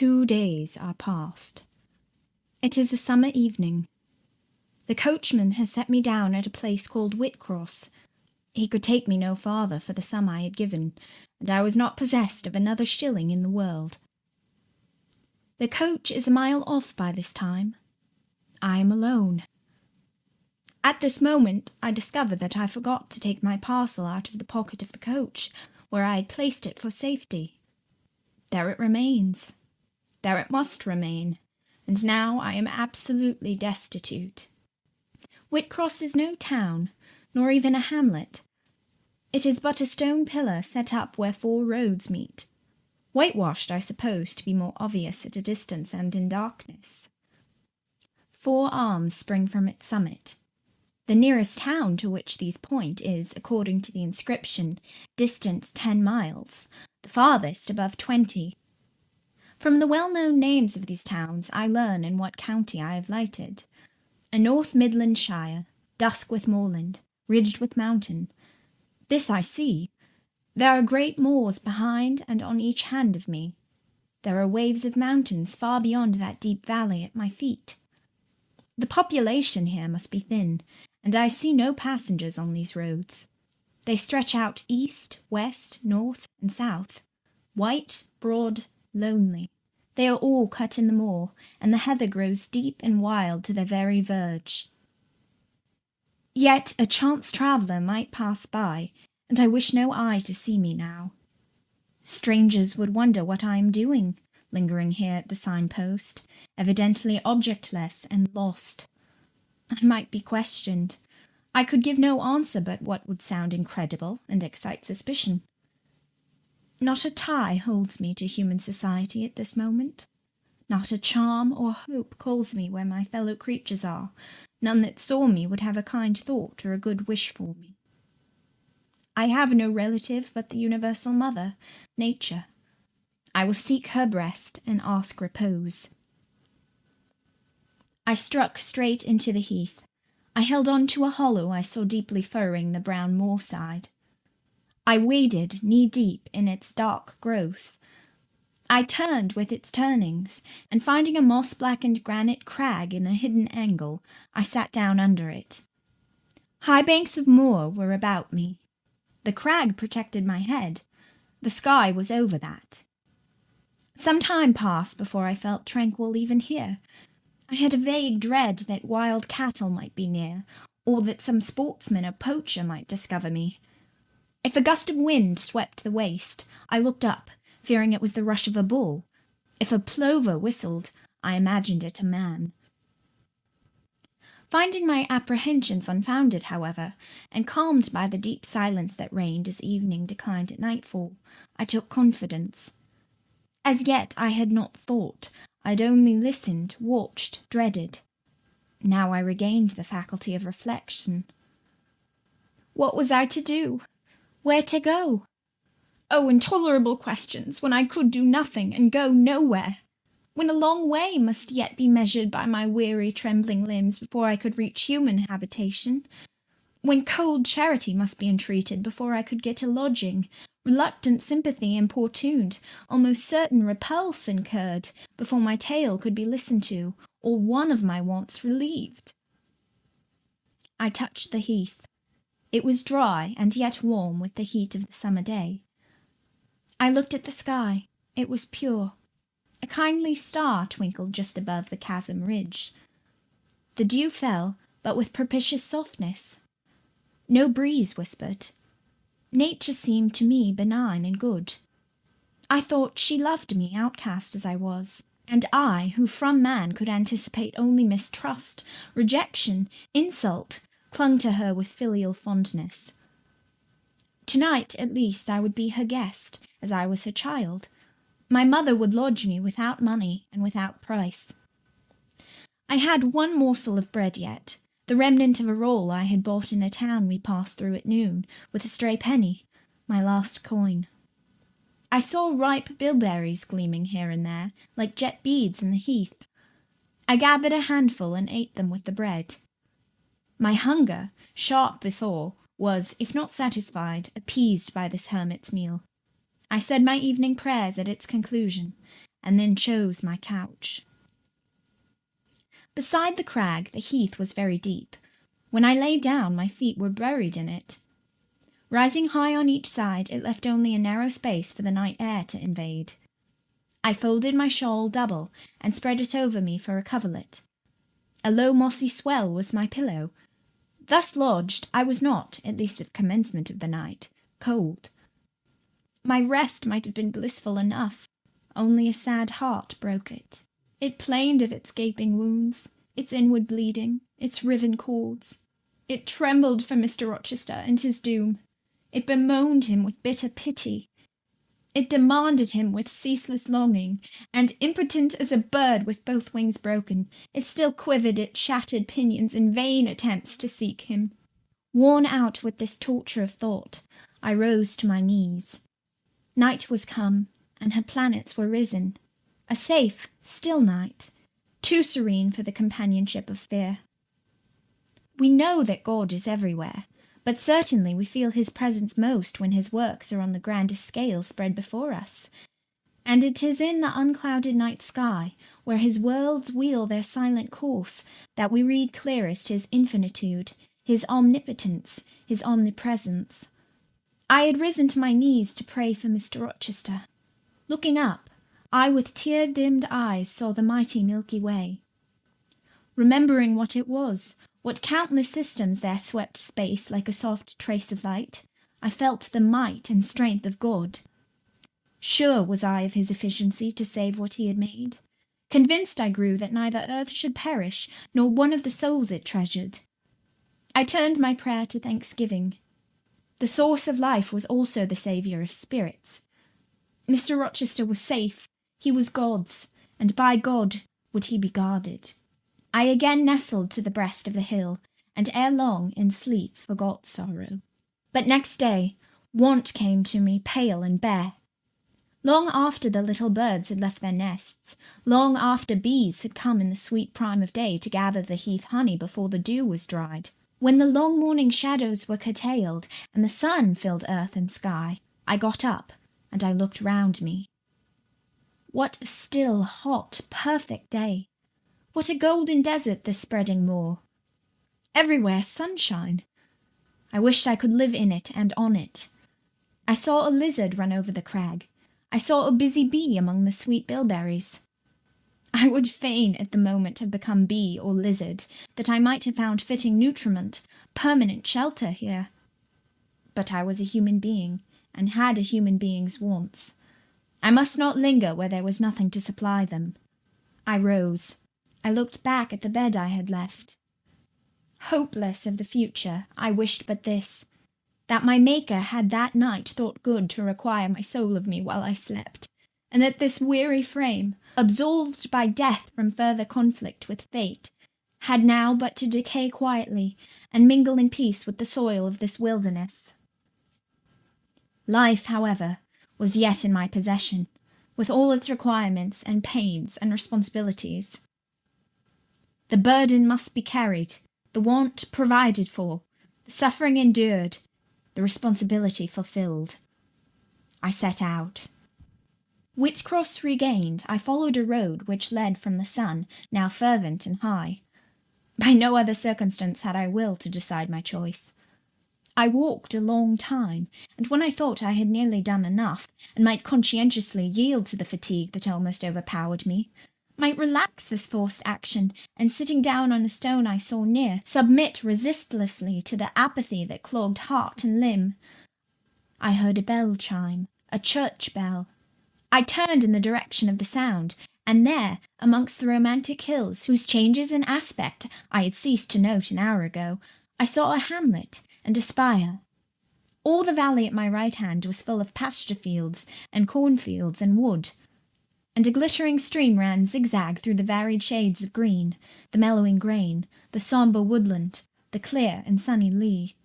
2 days are past. It is a summer evening. The coachman has set me down at a place called Whitcross. He could take me no farther for the sum I had given, and I was not possessed of another shilling in the world. The coach is a mile off by this time. I am alone. At this moment I discover that I forgot to take my parcel out of the pocket of the coach, where I had placed it for safety. There it remains. There it must remain, and now I am absolutely destitute. Whitcross is no town, nor even a hamlet. It is but a stone pillar set up where 4 roads meet, whitewashed, I suppose, to be more obvious at a distance and in darkness. 4 arms spring from its summit. The nearest town to which these point is, according to the inscription, distant 10 miles, the farthest above 20. From the well-known names of these towns I learn in what county I have lighted. A North Midland shire, dusk with moorland, ridged with mountain. This I see. There are great moors behind and on each hand of me. There are waves of mountains far beyond that deep valley at my feet. The population here must be thin, and I see no passengers on these roads. They stretch out east, west, north, and south, white, broad, lonely. They are all cut in the moor, and the heather grows deep and wild to their very verge. Yet a chance traveller might pass by, and I wish no eye to see me now. Strangers would wonder what I am doing, lingering here at the signpost, evidently objectless and lost. I might be questioned. I could give no answer but what would sound incredible and excite suspicion. Not a tie holds me to human society at this moment. Not a charm or hope calls me where my fellow creatures are. None that saw me would have a kind thought or a good wish for me. I have no relative but the universal mother, Nature. I will seek her breast and ask repose. I struck straight into the heath. I held on to a hollow I saw deeply furrowing the brown moorside. I waded knee-deep in its dark growth. I turned with its turnings, and finding a moss-blackened granite crag in a hidden angle, I sat down under it. High banks of moor were about me. The crag protected my head. The sky was over that. Some time passed before I felt tranquil even here. I had a vague dread that wild cattle might be near, or that some sportsman or poacher might discover me. If a gust of wind swept the waste, I looked up, fearing it was the rush of a bull. If a plover whistled, I imagined it a man. Finding my apprehensions unfounded, however, and calmed by the deep silence that reigned as evening declined at nightfall, I took confidence. As yet I had not thought, I'd only listened, watched, dreaded. Now I regained the faculty of reflection. What was I to do? Where to go? Oh, intolerable questions, when I could do nothing and go nowhere, when a long way must yet be measured by my weary, trembling limbs before I could reach human habitation, when cold charity must be entreated before I could get a lodging, reluctant sympathy importuned, almost certain repulse incurred before my tale could be listened to, or one of my wants relieved. I touched the heath. It was dry and yet warm with the heat of the summer day. I looked at the sky. It was pure. A kindly star twinkled just above the chasm ridge. The dew fell, but with propitious softness. No breeze whispered. Nature seemed to me benign and good. I thought she loved me, outcast as I was, and I, who from man could anticipate only mistrust, rejection, insult, clung to her with filial fondness. Tonight, at least, I would be her guest, as I was her child. My mother would lodge me without money and without price. I had one morsel of bread yet, the remnant of a roll I had bought in a town we passed through at noon, with a stray penny, my last coin. I saw ripe bilberries gleaming here and there, like jet beads in the heath. I gathered a handful and ate them with the bread. My hunger, sharp before, was, if not satisfied, appeased by this hermit's meal. I said my evening prayers at its conclusion, and then chose my couch. Beside the crag, the heath was very deep. When I lay down, my feet were buried in it. Rising high on each side, it left only a narrow space for the night air to invade. I folded my shawl double and spread it over me for a coverlet. A low mossy swell was my pillow. Thus lodged, I was not, at least at the commencement of the night, cold. My rest might have been blissful enough, only a sad heart broke it. It plained of its gaping wounds, its inward bleeding, its riven cords. It trembled for Mr. Rochester and his doom. It bemoaned him with bitter pity. It demanded him with ceaseless longing, and impotent as a bird with both wings broken, it still quivered its shattered pinions in vain attempts to seek him. Worn out with this torture of thought, I rose to my knees. Night was come, and her planets were risen. A safe, still night, too serene for the companionship of fear. We know that God is everywhere, but certainly we feel his presence most when his works are on the grandest scale spread before us. And it is in the unclouded night sky, where his worlds wheel their silent course, that we read clearest his infinitude, his omnipotence, his omnipresence. I had risen to my knees to pray for Mr. Rochester. Looking up, I with tear-dimmed eyes saw the mighty Milky Way. Remembering what it was, what countless systems there swept space like a soft trace of light, I felt the might and strength of God. Sure was I of his efficiency to save what he had made. Convinced I grew that neither earth should perish, nor one of the souls it treasured. I turned my prayer to thanksgiving. The source of life was also the saviour of spirits. Mr. Rochester was safe, he was God's, and by God would he be guarded. I again nestled to the breast of the hill, and ere long in sleep forgot sorrow. But next day want came to me pale and bare. Long after the little birds had left their nests, long after bees had come in the sweet prime of day to gather the heath honey before the dew was dried, when the long morning shadows were curtailed and the sun filled earth and sky, I got up and I looked round me. What a still, hot, perfect day! What a golden desert this spreading moor! Everywhere sunshine! I wished I could live in it and on it. I saw a lizard run over the crag. I saw a busy bee among the sweet bilberries. I would fain at the moment have become bee or lizard, that I might have found fitting nutriment, permanent shelter here. But I was a human being, and had a human being's wants. I must not linger where there was nothing to supply them. I rose. I looked back at the bed I had left. Hopeless of the future, I wished but this, that my Maker had that night thought good to require my soul of me while I slept, and that this weary frame, absolved by death from further conflict with fate, had now but to decay quietly and mingle in peace with the soil of this wilderness. Life, however, was yet in my possession, with all its requirements and pains and responsibilities. The burden must be carried, the want provided for, the suffering endured, the responsibility fulfilled. I set out. Whitcross regained, I followed a road which led from the sun, now fervent and high. By no other circumstance had I will to decide my choice. I walked a long time, and when I thought I had nearly done enough, and might conscientiously yield to the fatigue that almost overpowered me, might relax this forced action, and sitting down on a stone I saw near, submit resistlessly to the apathy that clogged heart and limb, I heard a bell chime, a church bell. I turned in the direction of the sound, and there, amongst the romantic hills, whose changes in aspect I had ceased to note an hour ago, I saw a hamlet and a spire. All the valley at my right hand was full of pasture fields and cornfields and wood, and a glittering stream ran zigzag through the varied shades of green, the mellowing grain, the sombre woodland, the clear and sunny lea.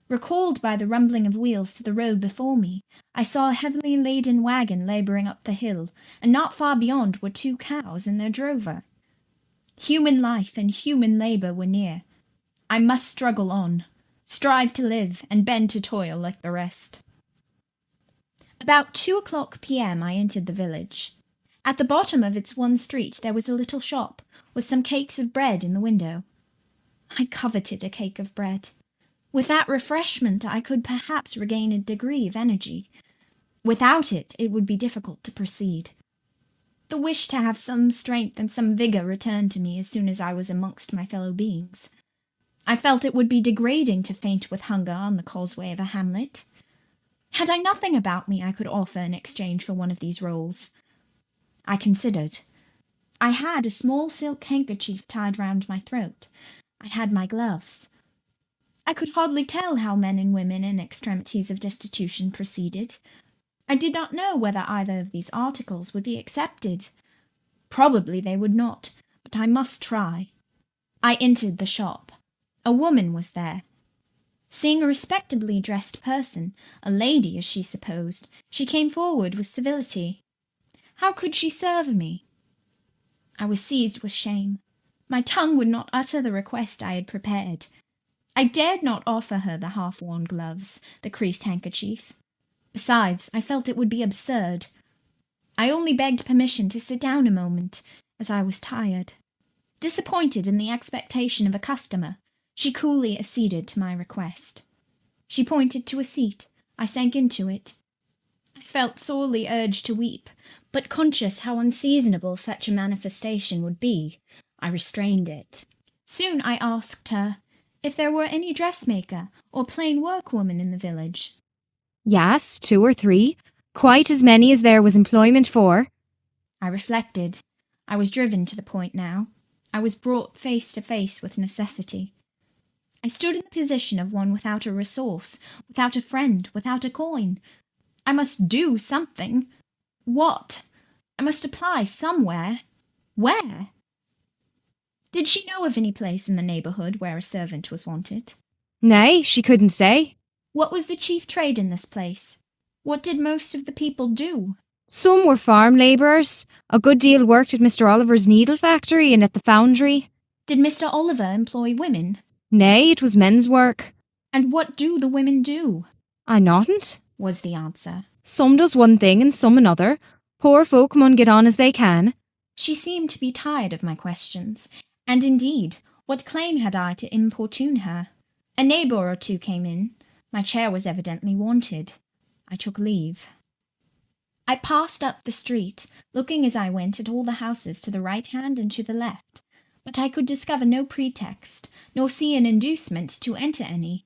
Recalled by the rumbling of wheels to the road before me, I saw a heavily laden wagon labouring up the hill, and not far beyond were 2 cows and their drover. Human life and human labour were near. I must struggle on, strive to live, and bend to toil like the rest. About 2 o'clock p.m. I entered the village. At the bottom of its one street there was a little shop, with some cakes of bread in the window. I coveted a cake of bread. With that refreshment I could perhaps regain a degree of energy. Without it, it would be difficult to proceed. The wish to have some strength and some vigour returned to me as soon as I was amongst my fellow beings. I felt it would be degrading to faint with hunger on the causeway of a hamlet. Had I nothing about me I could offer in exchange for one of these rolls? I considered. I had a small silk handkerchief tied round my throat. I had my gloves. I could hardly tell how men and women in extremities of destitution proceeded. I did not know whether either of these articles would be accepted. Probably they would not, but I must try. I entered the shop. A woman was there. Seeing a respectably dressed person, a lady as she supposed, she came forward with civility. How could she serve me? I was seized with shame. My tongue would not utter the request I had prepared. I dared not offer her the half-worn gloves, the creased handkerchief. Besides, I felt it would be absurd. I only begged permission to sit down a moment, as I was tired. Disappointed in the expectation of a customer, she coolly acceded to my request. She pointed to a seat. I sank into it. I felt sorely urged to weep, but conscious how unseasonable such a manifestation would be, I restrained it. Soon I asked her if there were any dressmaker or plain workwoman in the village. Yes, 2 or 3, quite as many as there was employment for. I reflected. I was driven to the point now. I was brought face to face with necessity. I stood in the position of one without a resource, without a friend, without a coin. I must do something. What? I must apply somewhere. Where? Did she know of any place in the neighbourhood where a servant was wanted? Nay, she couldn't say. What was the chief trade in this place? What did most of the people do? Some were farm labourers. A good deal worked at Mr. Oliver's needle factory and at the foundry. Did Mr. Oliver employ women? Nay, it was men's work. And what do the women do? I noddn't, was the answer. Some does one thing and some another. Poor folk mun get on as they can. She seemed to be tired of my questions, and indeed, what claim had I to importune her? A neighbour or two came in. My chair was evidently wanted. I took leave. I passed up the street, looking as I went at all the houses to the right hand and to the left, but I could discover no pretext, nor see an inducement to enter any.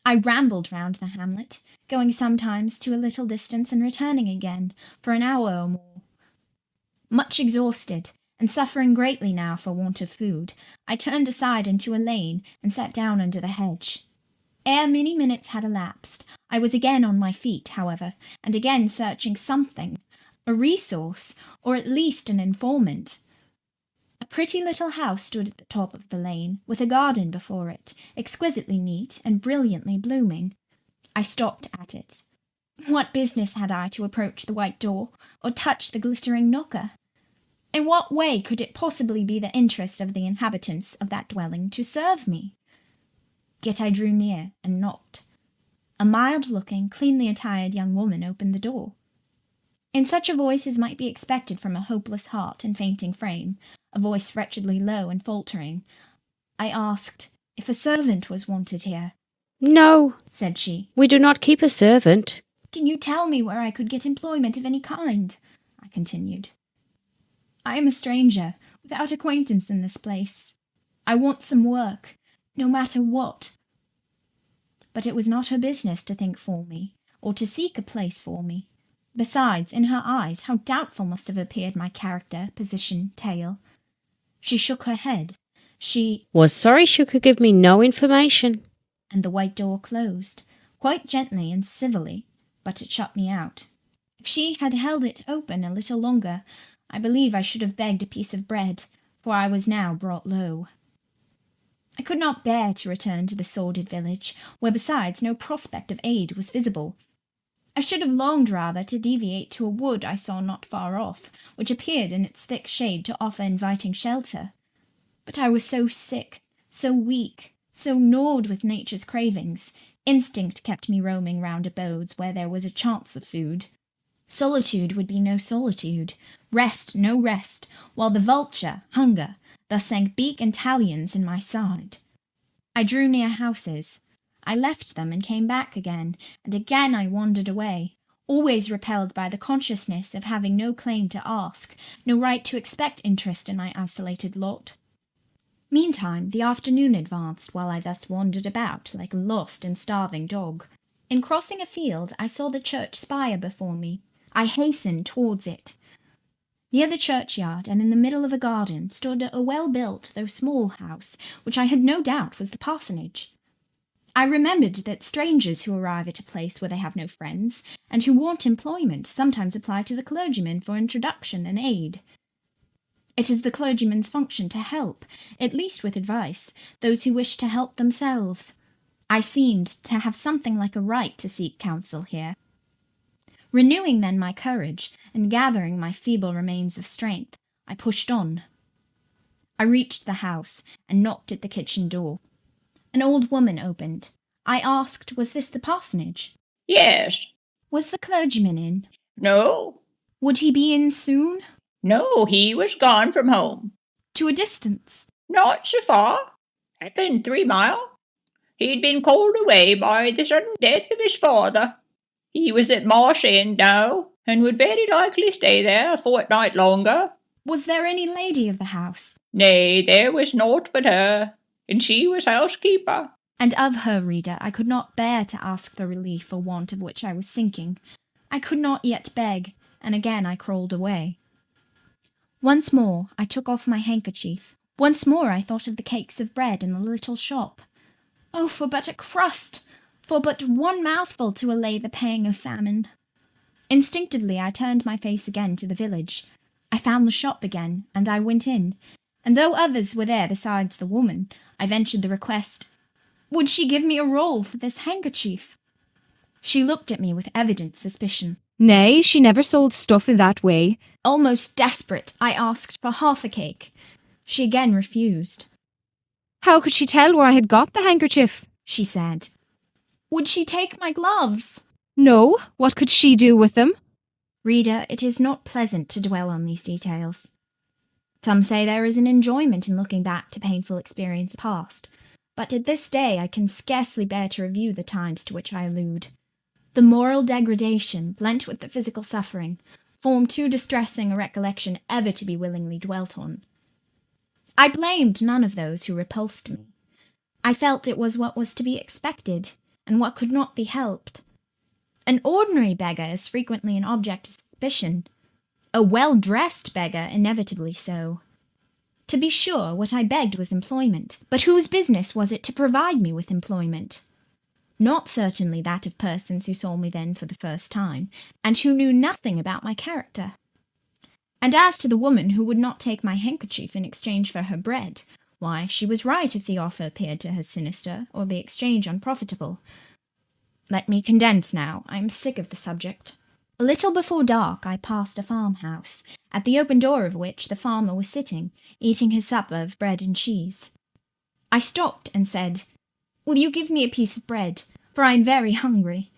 I rambled round the hamlet, going sometimes to a little distance and returning again, for an hour or more. Much exhausted, and suffering greatly now for want of food, I turned aside into a lane and sat down under the hedge. Ere many minutes had elapsed, I was again on my feet, however, and again searching something, a resource, or at least an informant. A pretty little house stood at the top of the lane, with a garden before it, exquisitely neat and brilliantly blooming. I stopped at it. What business had I to approach the white door, or touch the glittering knocker? In what way could it possibly be the interest of the inhabitants of that dwelling to serve me? Yet I drew near and knocked. A mild-looking, cleanly attired young woman opened the door. In such a voice as might be expected from a hopeless heart and fainting frame, a voice wretchedly low and faltering, I asked if a servant was wanted here. No, said she. We do not keep a servant. Can you tell me where I could get employment of any kind? I continued. I am a stranger, without acquaintance in this place. I want some work, no matter what. But it was not her business to think for me, or to seek a place for me. Besides, in her eyes, how doubtful must have appeared my character, position, tale. She shook her head. She was sorry she could give me no information. And the white door closed, quite gently and civilly, but it shut me out. If she had held it open a little longer, I believe I should have begged a piece of bread, for I was now brought low. I could not bear to return to the sordid village, where besides no prospect of aid was visible. I should have longed rather to deviate to a wood I saw not far off, which appeared in its thick shade to offer inviting shelter. But I was so sick, so weak, so gnawed with nature's cravings, instinct kept me roaming round abodes where there was a chance of food. Solitude would be no solitude, rest no rest, while the vulture, hunger, thus sank beak and talons in my side. I drew near houses. I left them and came back again, and again I wandered away, always repelled by the consciousness of having no claim to ask, no right to expect interest in my isolated lot. Meantime, the afternoon advanced while I thus wandered about like a lost and starving dog. In crossing a field, I saw the church spire before me. I hastened towards it. Near the churchyard and in the middle of a garden stood a well-built, though small house, which I had no doubt was the parsonage. I remembered that strangers who arrive at a place where they have no friends, and who want employment, sometimes apply to the clergyman for introduction and aid. It is the clergyman's function to help, at least with advice, those who wish to help themselves. I seemed to have something like a right to seek counsel here. Renewing then my courage, and gathering my feeble remains of strength, I pushed on. I reached the house, and knocked at the kitchen door. An old woman opened. I asked, was this the parsonage? Yes. Was the clergyman in? No. Would he be in soon? No, he was gone from home. To a distance? Not so far. Had been 3 mile. He'd been called away by the sudden death of his father. He was at Marsh End now, and would very likely stay there a fortnight longer. Was there any lady of the house? Nay, there was naught but her, and she was housekeeper. And of her, reader, I could not bear to ask the relief for want of which I was sinking. I could not yet beg, and again I crawled away. Once more I took off my handkerchief. Once more I thought of the cakes of bread in the little shop. Oh, for but a crust! For but one mouthful to allay the pang of famine. Instinctively I turned my face again to the village. I found the shop again, and I went in, and though others were there besides the woman, I ventured the request, would she give me a roll for this handkerchief? She looked at me with evident suspicion. Nay, she never sold stuff in that way. Almost desperate, I asked for half a cake. She again refused. How could she tell where I had got the handkerchief? She said. Would she take my gloves? No, what could she do with them? Reader, it is not pleasant to dwell on these details. Some say there is an enjoyment in looking back to painful experience past, but at this day I can scarcely bear to review the times to which I allude. The moral degradation, blent with the physical suffering, form too distressing a recollection ever to be willingly dwelt on. I blamed none of those who repulsed me. I felt it was what was to be expected, and what could not be helped. An ordinary beggar is frequently an object of suspicion, a well-dressed beggar inevitably so. To be sure, what I begged was employment, but whose business was it to provide me with employment? Not certainly that of persons who saw me then for the first time, and who knew nothing about my character. And as to the woman who would not take my handkerchief in exchange for her bread, why, she was right if the offer appeared to her sinister, or the exchange unprofitable. Let me condense now. I am sick of the subject. A little before dark I passed a farmhouse, at the open door of which the farmer was sitting, eating his supper of bread and cheese. I stopped and said, "Will you give me a piece of bread, for I am very hungry?"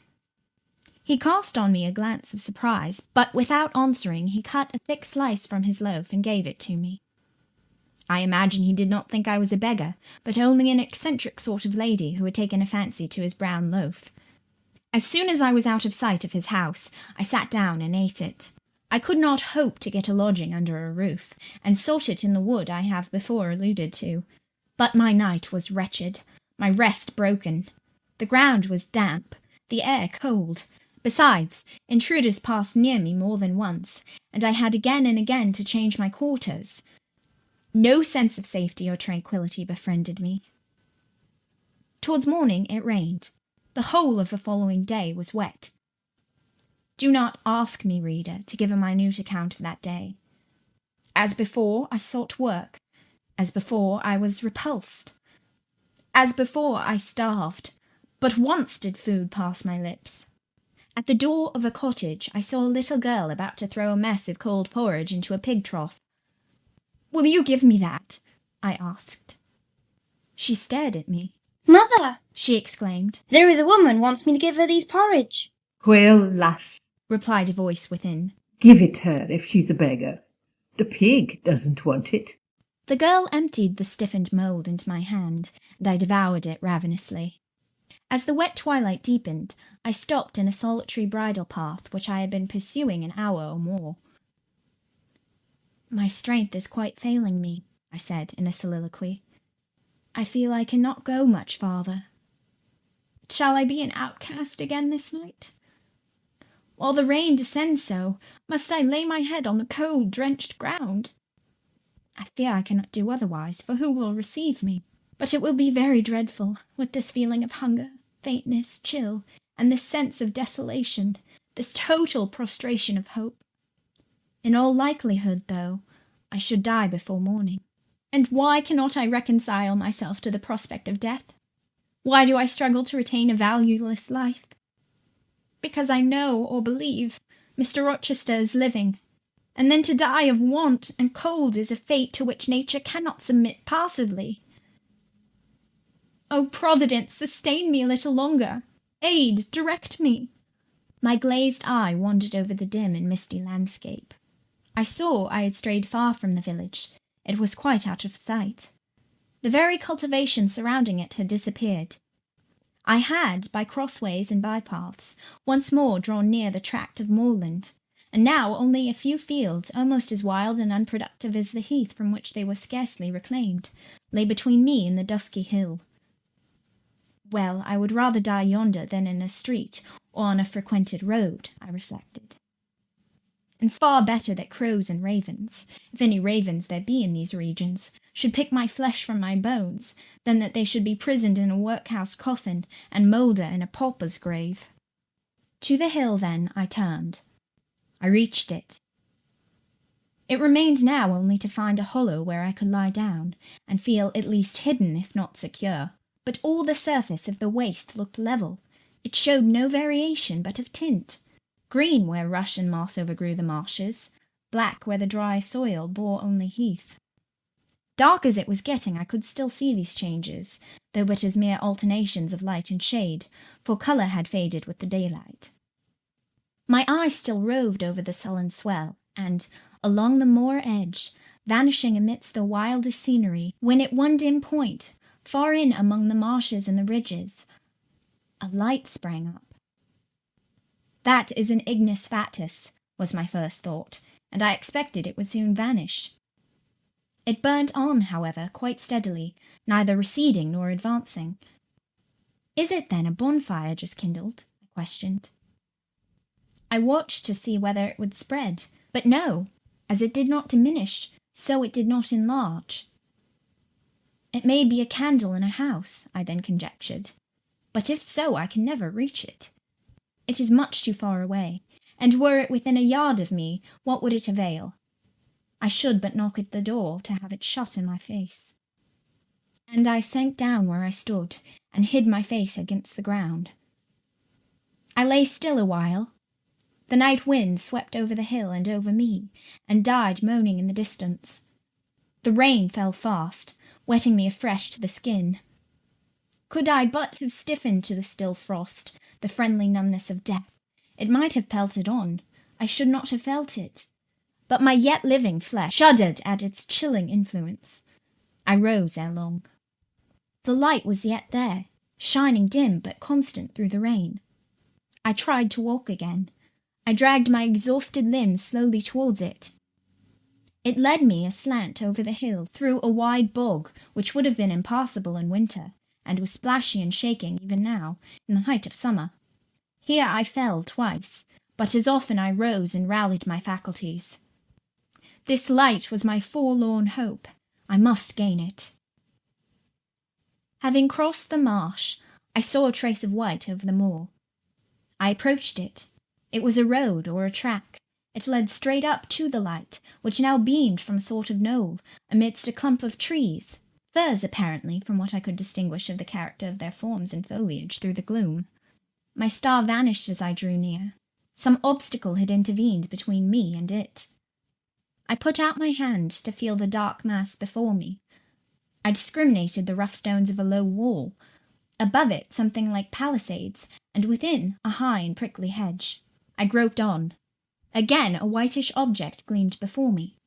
He cast on me a glance of surprise, but without answering he cut a thick slice from his loaf and gave it to me. I imagine he did not think I was a beggar, but only an eccentric sort of lady who had taken a fancy to his brown loaf. As soon as I was out of sight of his house, I sat down and ate it. I could not hope to get a lodging under a roof, and sought it in the wood I have before alluded to. But my night was wretched, my rest broken. The ground was damp, the air cold. Besides, intruders passed near me more than once, and I had again and again to change my quarters. No sense of safety or tranquillity befriended me. Towards morning it rained. The whole of the following day was wet. Do not ask me, reader, to give a minute account of that day. As before, I sought work. As before, I was repulsed. As before, I starved. But once did food pass my lips. At the door of a cottage, I saw a little girl about to throw a mess of cold porridge into a pig trough. "Will you give me that?" I asked. She stared at me. "Mother," she exclaimed. "there is a woman wants me to give her these porridge." "Well, lass, replied a voice within. "Give it her if she's a beggar. The pig doesn't want it." The girl emptied the stiffened mould into my hand, and I devoured it ravenously. As the wet twilight deepened, I stopped in a solitary bridle path which I had been pursuing an hour or more. "My strength is quite failing me," I said in a soliloquy. "I feel I cannot go much farther. Shall I be an outcast again this night? While the rain descends so, must I lay my head on the cold, drenched ground? I fear I cannot do otherwise, for who will receive me? But it will be very dreadful, with this feeling of hunger, faintness, chill, and this sense of desolation, this total prostration of hope. In all likelihood, though, I should die before morning. And why cannot I reconcile myself to the prospect of death? Why do I struggle to retain a valueless life? Because I know or believe Mr. Rochester is living, and then to die of want and cold is a fate to which nature cannot submit passively. O Providence, sustain me a little longer. Aid, direct me." My glazed eye wandered over the dim and misty landscape. I saw I had strayed far from the village. It was quite out of sight. The very cultivation surrounding it had disappeared. I had, by crossways and bypaths, once more drawn near the tract of moorland, and now only a few fields, almost as wild and unproductive as the heath from which they were scarcely reclaimed, lay between me and the dusky hill. Well, I would rather die yonder than in a street or on a frequented road, I reflected. And far better that crows and ravens, if any ravens there be in these regions, should pick my flesh from my bones, than that they should be prisoned in a workhouse coffin and moulder in a pauper's grave. To the hill, then, I turned. I reached it. It remained now only to find a hollow where I could lie down, and feel at least hidden, if not secure. But all the surface of the waste looked level. It showed no variation but of tint. Green where rush and moss overgrew the marshes, black where the dry soil bore only heath. Dark as it was getting, I could still see these changes, though but as mere alternations of light and shade, for colour had faded with the daylight. My eye still roved over the sullen swell, and, along the moor edge, vanishing amidst the wildest scenery, when at one dim point, far in among the marshes and the ridges, a light sprang up. That is an ignis fatuus, was my first thought, and I expected it would soon vanish. It burnt on, however, quite steadily, neither receding nor advancing. "Is it, then, a bonfire just kindled?" I questioned. I watched to see whether it would spread, but no, as it did not diminish, so it did not enlarge. It may be a candle in a house, I then conjectured, but if so, I can never reach it. It is much too far away, and were it within a yard of me, what would it avail? I should but knock at the door to have it shut in my face. And I sank down where I stood, and hid my face against the ground. I lay still a while. The night wind swept over the hill and over me, and died moaning in the distance. The rain fell fast, wetting me afresh to the skin. Could I but have stiffened to the still frost, the friendly numbness of death, it might have pelted on. I should not have felt it. But my yet living flesh shuddered at its chilling influence. I rose ere long. The light was yet there, shining dim but constant through the rain. I tried to walk again. I dragged my exhausted limbs slowly towards it. It led me aslant over the hill, through a wide bog, which would have been impassable in winter, and was splashy and shaking even now, in the height of summer. Here I fell twice, but as often I rose and rallied my faculties. This light was my forlorn hope. I must gain it. Having crossed the marsh, I saw a trace of white over the moor. I approached it. It was a road or a track. It led straight up to the light, which now beamed from a sort of knoll, amidst a clump of trees, firs apparently, from what I could distinguish of the character of their forms and foliage through the gloom. My star vanished as I drew near. Some obstacle had intervened between me and it. I put out my hand to feel the dark mass before me. I discriminated the rough stones of a low wall. Above it something like palisades, and within a high and prickly hedge. I groped on. Again a whitish object gleamed before me.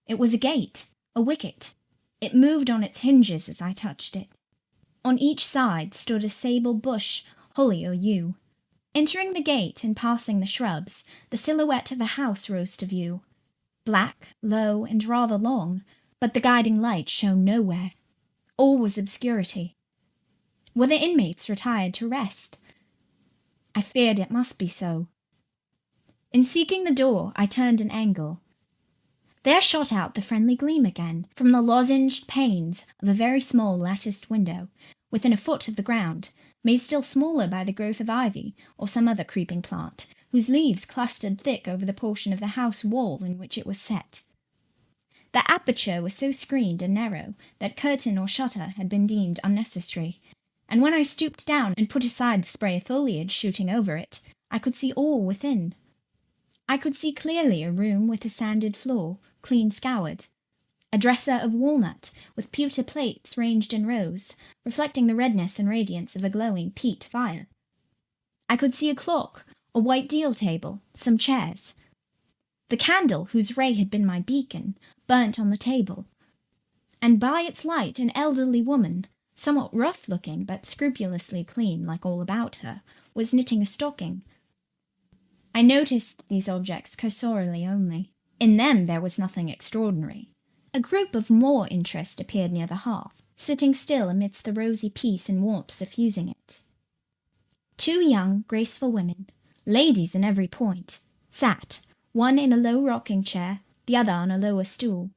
It was a gate, a wicket. It moved on its hinges as I touched it. On each side stood a sable bush, holly or yew. Entering the gate and passing the shrubs, the silhouette of a house rose to view. Black, low, and rather long, but the guiding light shone nowhere. All was obscurity. Were the inmates retired to rest? I feared it must be so. In seeking the door, I turned an angle. There shot out the friendly gleam again, from the lozenged panes of a very small latticed window, within a foot of the ground, made still smaller by the growth of ivy or some other creeping plant, whose leaves clustered thick over the portion of the house wall in which it was set. The aperture was so screened and narrow that curtain or shutter had been deemed unnecessary, and when I stooped down and put aside the spray of foliage shooting over it, I could see all within. I could see clearly a room with a sanded floor, clean scoured, a dresser of walnut with pewter plates ranged in rows, reflecting the redness and radiance of a glowing peat fire. I could see a clock, a white deal table, some chairs. The candle, whose ray had been my beacon, burnt on the table, and by its light an elderly woman, somewhat rough-looking but scrupulously clean like all about her, was knitting a stocking. I noticed these objects cursorily only. In them there was nothing extraordinary. A group of more interest appeared near the hearth, sitting still amidst the rosy peace and warmth suffusing it. 2 young, graceful women, ladies in every point, sat, one in a low rocking chair, the other on a lower stool.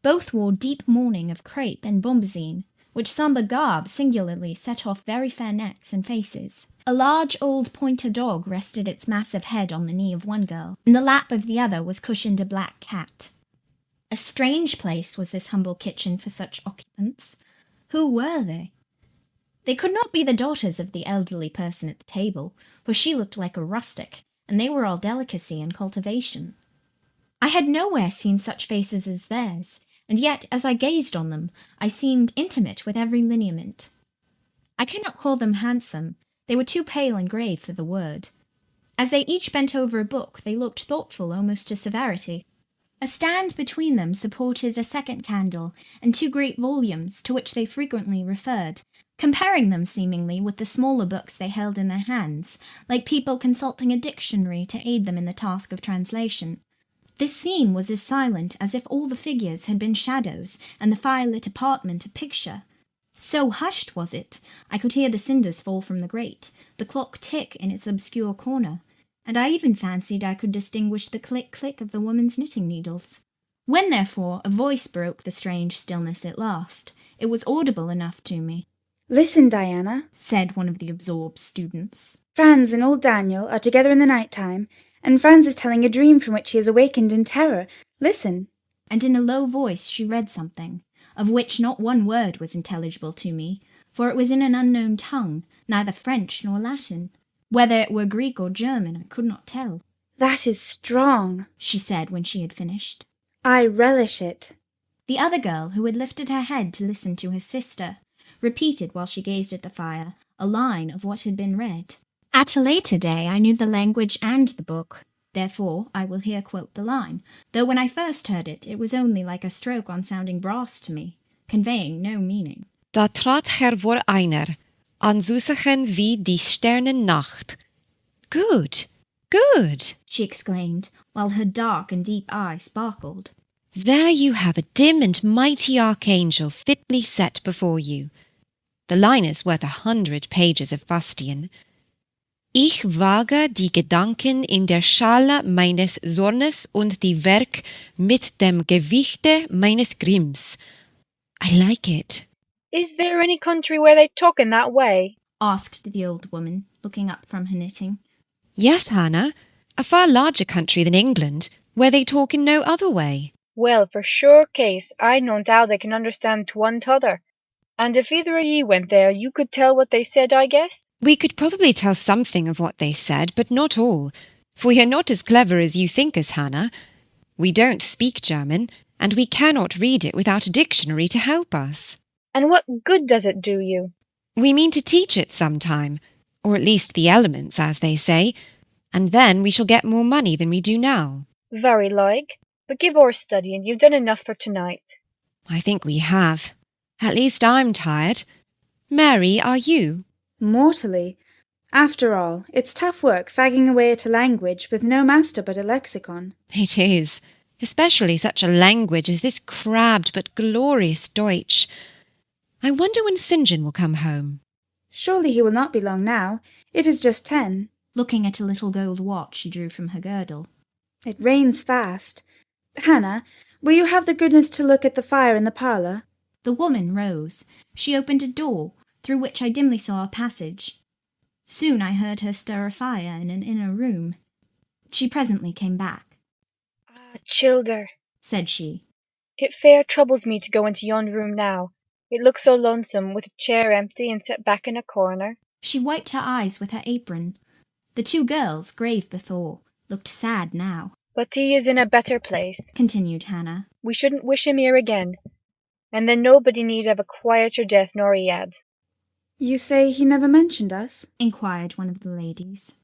Both wore deep mourning of crepe and bombazine, which sombre garb singularly set off very fair necks and faces. A large old pointer dog rested its massive head on the knee of one girl. In the lap of the other was cushioned a black cat. A strange place was this humble kitchen for such occupants. Who were they? They could not be the daughters of the elderly person at the table, for she looked like a rustic, and they were all delicacy and cultivation. I had nowhere seen such faces as theirs, and yet, as I gazed on them, I seemed intimate with every lineament. I cannot call them handsome. They were too pale and grave for the word. As they each bent over a book, they looked thoughtful almost to severity. A stand between them supported a second candle and 2 great volumes to which they frequently referred, comparing them seemingly with the smaller books they held in their hands, like people consulting a dictionary to aid them in the task of translation. This scene was as silent as if all the figures had been shadows and the fire-lit apartment a picture. So hushed was it, I could hear the cinders fall from the grate, the clock tick in its obscure corner, and I even fancied I could distinguish the click-click of the woman's knitting needles. When, therefore, a voice broke the strange stillness at last, it was audible enough to me. "Listen, Diana," said one of the absorbed students. "Franz and old Daniel are together in the night time, and Franz is telling a dream from which he has awakened in terror. Listen." And in a low voice she read something, of which not one word was intelligible to me, for it was in an unknown tongue, neither French nor Latin. Whether it were Greek or German, I could not tell. "That is strong," she said when she had finished. "I relish it." The other girl, who had lifted her head to listen to her sister, repeated while she gazed at the fire a line of what had been read. At a later day I knew the language and the book. Therefore I will here quote the line, though when I first heard it, it was only like a stroke on sounding brass to me, conveying no meaning. Da trat Herr vor einer, anzusigen wie die Sternennacht. Good, good, she exclaimed, while her dark and deep eye sparkled. There you have a dim and mighty archangel fitly set before you. The line is worth 100 pages of fustian. Ich wage die Gedanken in der Schale meines Zornes und die Werk mit dem Gewichte meines Grimms. I like it. "Is there any country where they talk in that way?" asked the old woman, looking up from her knitting. Yes, Hannah, a far larger country than England, where they talk in no other way. "Well, for sure case, I know how they can understand one t'other. And if either of ye went there, you could tell what they said, I guess?" We could probably tell something of what they said, but not all, for we are not as clever as you think us, Hannah. We don't speak German, and we cannot read it without a dictionary to help us. "And what good does it do you?" We mean to teach it sometime, or at least the elements, as they say. and then we shall get more money than we do now. Very like. But give o'er studying, you've done enough for tonight. I think we have. At least I'm tired. Mary, are you? Mortally. After all, it's tough work fagging away at a language with no master but a lexicon. It is, especially such a language as this crabbed but glorious Deutsch. I wonder when St. John will come home. Surely he will not be long now. It is just 10. Looking at a little gold watch she drew from her girdle. It rains fast. Hannah, will you have the goodness to look at the fire in the parlour? The woman rose. She opened a door, through which I dimly saw a passage. Soon I heard her stir a fire in an inner room. She presently came back. Ah, childer, Said she. it fair troubles me to go into yon room now. It looks so lonesome, with a chair empty and set back in a corner. She wiped her eyes with her apron. The two girls, grave before, looked sad now. But he is in a better place. Continued Hannah. We shouldn't wish him here again, and then nobody need have a quieter death nor he had. You say he never mentioned us? Inquired one of the ladies.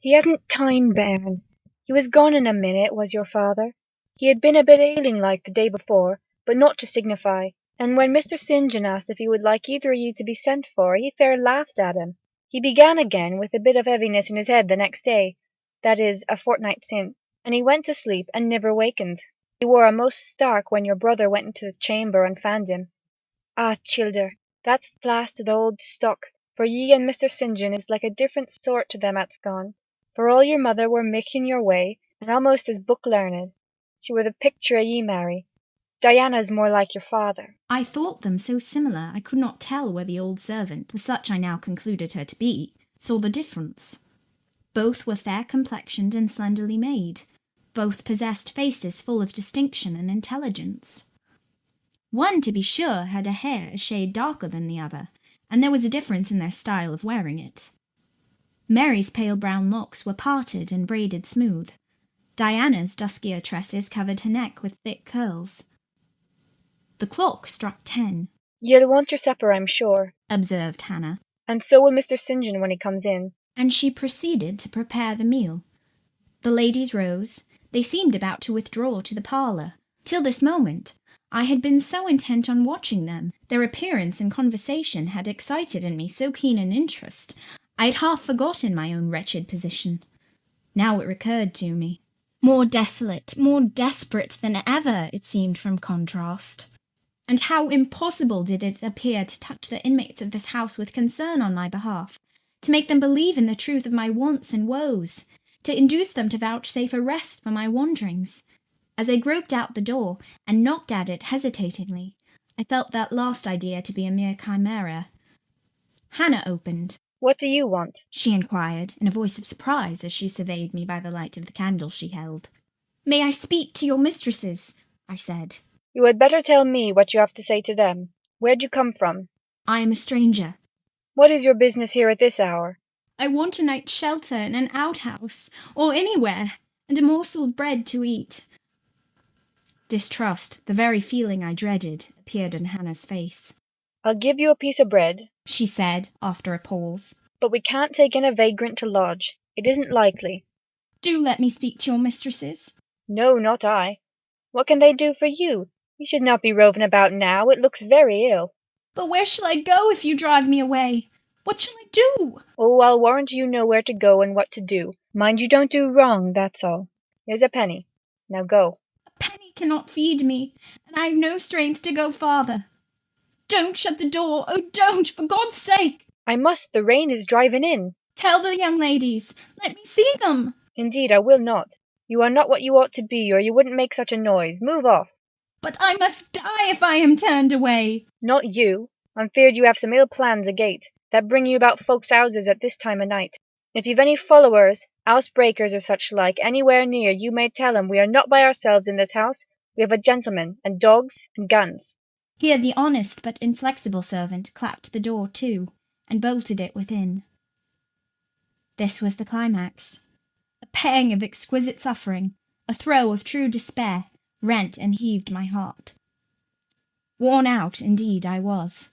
He hadn't time, bairn. He was gone in a minute, was your father. He had been a bit ailing like the day before, but not to signify, and when Mr. St. John asked if he would like either of ye to be sent for, he fair laughed at him. He began again with a bit of heaviness in his head the next day, that is, a fortnight since, and he went to sleep and never wakened. He wore a most stark when your brother went into the chamber and found him. Ah, childer, that's the last of the old stock, for ye and Mr. St. John is like a different sort to them at's gone. For all your mother were making your way, and almost as book learned. She were the picture of ye, Mary. Diana's more like your father. I thought them so similar I could not tell where the old servant, for such I now concluded her to be, saw the difference. Both were fair-complexioned and slenderly made. Both possessed faces full of distinction and intelligence. One, to be sure, had a hair a shade darker than the other, and there was a difference in their style of wearing it. Mary's pale brown locks were parted and braided smooth. Diana's duskier tresses covered her neck with thick curls. The clock struck 10. Ye'll want your supper, I'm sure, Observed Hannah, and so will Mr. St. John when he comes in. and she proceeded to prepare the meal. The ladies rose. They seemed about to withdraw to the parlour. Till this moment, I had been so intent on watching them, their appearance and conversation had excited in me so keen an interest, I had half forgotten my own wretched position. Now it recurred to me. More desolate, more desperate than ever, it seemed from contrast. And how impossible did it appear to touch the inmates of this house with concern on my behalf, to make them believe in the truth of my wants and woes, to induce them to vouchsafe a rest for my wanderings. As I groped out the door and knocked at it hesitatingly, I felt that last idea to be a mere chimera. Hannah opened. What do you want? She inquired, in a voice of surprise, as she surveyed me by the light of the candle she held. May I speak to your mistresses? I said. You had better tell me what you have to say to them. Where'd you come from? I am a stranger. What is your business here at this hour? I want a night's shelter in an outhouse, or anywhere, and a morsel of bread to eat. Distrust, the very feeling I dreaded, appeared in Hannah's face. I'll give you a piece of bread, She said, after a pause. but we can't take in a vagrant to lodge. It isn't likely. Do let me speak to your mistresses. No, not I. What can they do for you? You should not be roving about now. It looks very ill. But where shall I go if you drive me away? What shall I do? Oh, I'll warrant you know where to go and what to do. Mind you don't do wrong, that's all. Here's a penny. Now go. A penny cannot feed me, and I have no strength to go farther. Don't shut the door. Oh, don't, for God's sake. I must. The rain is driving in. Tell the young ladies. Let me see them. Indeed, I will not. You are not what you ought to be, or you wouldn't make such a noise. Move off. But I must die if I am turned away. Not you. I'm feared you have some ill plans agate, that bring you about folks' houses at this time o' night. If you've any followers, housebreakers or such like, anywhere near, you may tell 'em we are not by ourselves in this house. We have a gentleman, and dogs, and guns. Here the honest but inflexible servant clapped the door to, and bolted it within. This was the climax. A pang of exquisite suffering, a throe of true despair, rent and heaved my heart. Worn out, indeed, I was.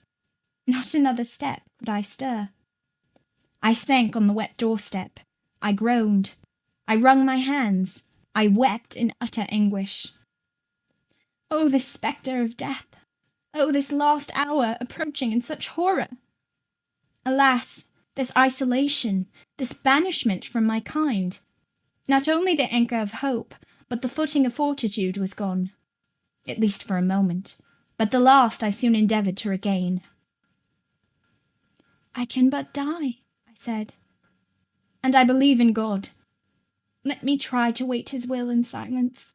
Not another step could I stir. I sank on the wet doorstep. I groaned. I wrung my hands. I wept in utter anguish. Oh, this spectre of death! Oh, this last hour approaching in such horror! Alas, this isolation, this banishment from my kind! Not only the anchor of hope, but the footing of fortitude was gone, at least for a moment, but the last I soon endeavoured to regain. I can but die, I said, and I believe in God. Let me try to wait his will in silence.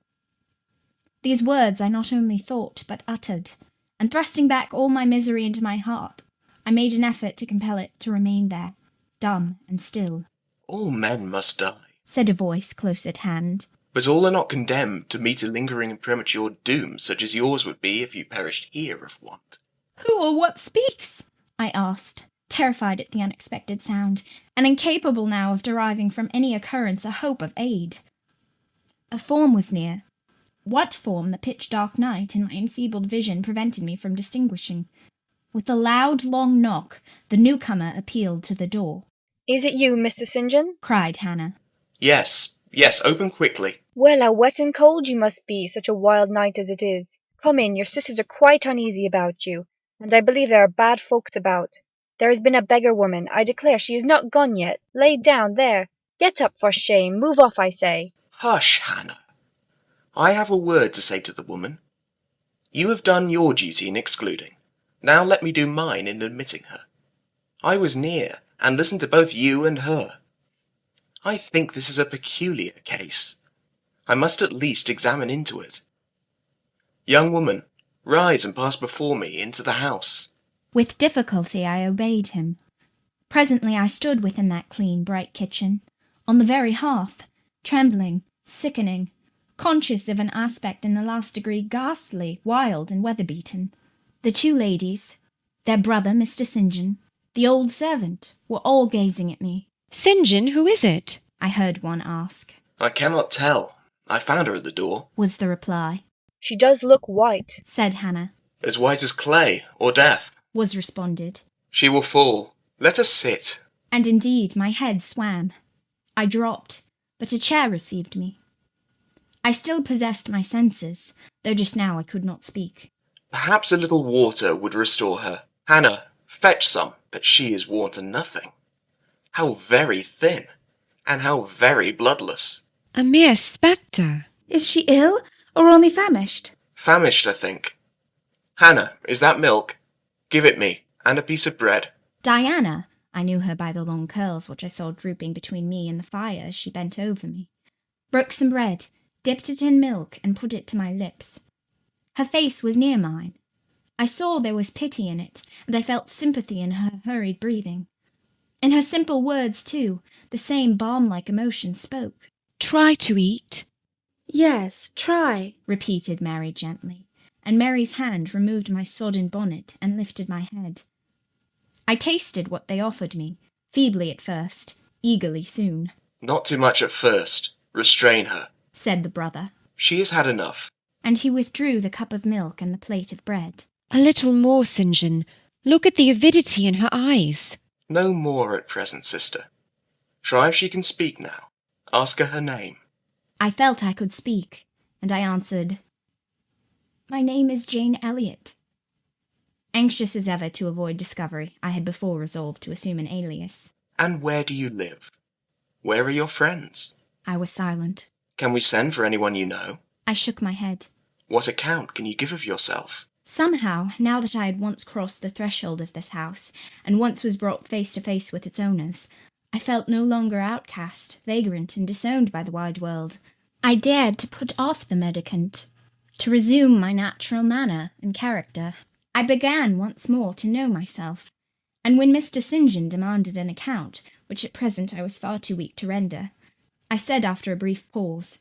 These words I not only thought, but uttered, and thrusting back all my misery into my heart, I made an effort to compel it to remain there, dumb and still. All men must die, said a voice close at hand. but all are not condemned to meet a lingering and premature doom such as yours would be if you perished here of want. Who or what speaks? I asked, terrified at the unexpected sound, and incapable now of deriving from any occurrence a hope of aid. A form was near. What form the pitch-dark night and my enfeebled vision prevented me from distinguishing. With a loud, long knock, the newcomer appealed to the door. Is it you, Mr. St. John? Cried Hannah. Yes, open quickly. Well, how wet and cold you must be, such a wild night as it is. Come in, your sisters are quite uneasy about you, and I believe there are bad folks about. There has been a beggar woman, I declare she is not gone yet, laid down there. Get up, for shame, move off, I say. Hush, Hannah. I have a word to say to the woman. You have done your duty in excluding. Now let me do mine in admitting her. I was near, and listened to both you and her. I think this is a peculiar case. I must at least examine into it. Young woman, rise and pass before me into the house. With difficulty I obeyed him. Presently I stood within that clean, bright kitchen, on the very hearth, trembling, sickening, conscious of an aspect in the last degree ghastly, wild, and weather-beaten. The two ladies, their brother, Mr. St. John, the old servant, were all gazing at me. St. John, who is it? I heard one ask. I cannot tell. I found her at the door. Was the reply. She does look white, said Hannah. As white as clay, or death. Was responded. She will fall. Let us sit. And indeed my head swam. I dropped, but a chair received me. I still possessed my senses, though just now I could not speak. Perhaps a little water would restore her. Hannah, fetch some, but she is worn to nothing. How very thin, and how very bloodless. A mere spectre. Is she ill, or only famished? Famished, I think. Hannah, is that milk? Give it me, and a piece of bread. Diana, I knew her by the long curls which I saw drooping between me and the fire as she bent over me, broke some bread, dipped it in milk, and put it to my lips. Her face was near mine. I saw there was pity in it, and I felt sympathy in her hurried breathing. In her simple words, too, the same balm-like emotion spoke. Try to eat. Yes, try, repeated Mary gently, and Mary's hand removed my sodden bonnet and lifted my head. I tasted what they offered me, feebly at first, eagerly soon. Not too much at first. Restrain her, said the brother. She has had enough. And he withdrew the cup of milk and the plate of bread. A little more, St. John. Look at the avidity in her eyes. No more at present, sister. Try if she can speak now. Ask her name. I felt I could speak, and I answered, My name is Jane Elliot. Anxious as ever to avoid discovery, I had before resolved to assume an alias. And where do you live? Where are your friends? I was silent. Can we send for anyone you know? I shook my head. What account can you give of yourself? Somehow, now that I had once crossed the threshold of this house, and once was brought face to face with its owners, I felt no longer outcast, vagrant, and disowned by the wide world. I dared to put off the mendicant, to resume my natural manner and character. I began once more to know myself, and when Mr. St. John demanded an account, which at present I was far too weak to render, I said after a brief pause,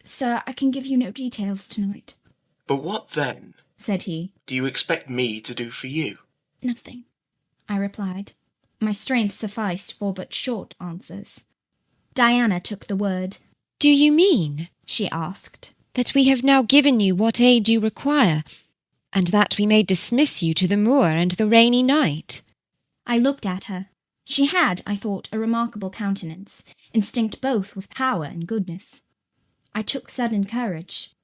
Sir, I can give you no details tonight. But what then, said he, do you expect me to do for you? Nothing, I replied. My strength sufficed for but short answers. Diana took the word. Do you mean, she asked, that we have now given you what aid you require, and that we may dismiss you to the moor and the rainy night? I looked at her. She had, I thought, a remarkable countenance, instinct both with power and goodness. I took sudden courage.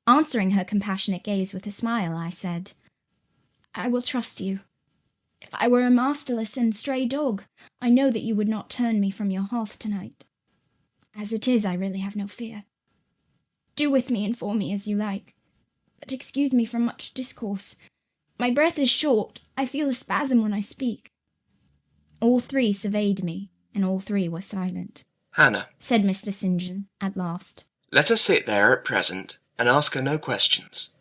Answering her compassionate gaze with a smile, I said, "I will trust you. If I were a masterless and stray dog, I know that you would not turn me from your hearth tonight. As it is, I really have no fear. Do with me and for me as you like, but excuse me from much discourse. My breath is short. I feel a spasm when I speak." All three surveyed me, and all three were silent. Hannah, Said Mr. St. John at last. let her sit there at present and ask her no questions.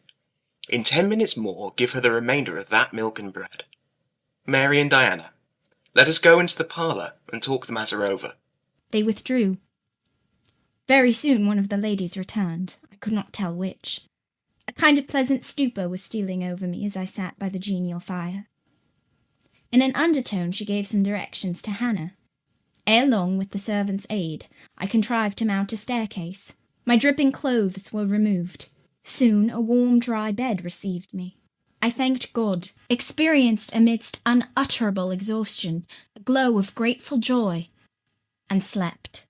In 10 minutes more, give her the remainder of that milk and bread. Mary and Diana, let us go into the parlour and talk the matter over. They withdrew. Very soon one of the ladies returned. I could not tell which. A kind of pleasant stupor was stealing over me as I sat by the genial fire. In an undertone she gave some directions to Hannah. Ere long, with the servant's aid, I contrived to mount a staircase. My dripping clothes were removed. Soon a warm, dry bed received me. I thanked God, experienced amidst unutterable exhaustion a glow of grateful joy, and slept.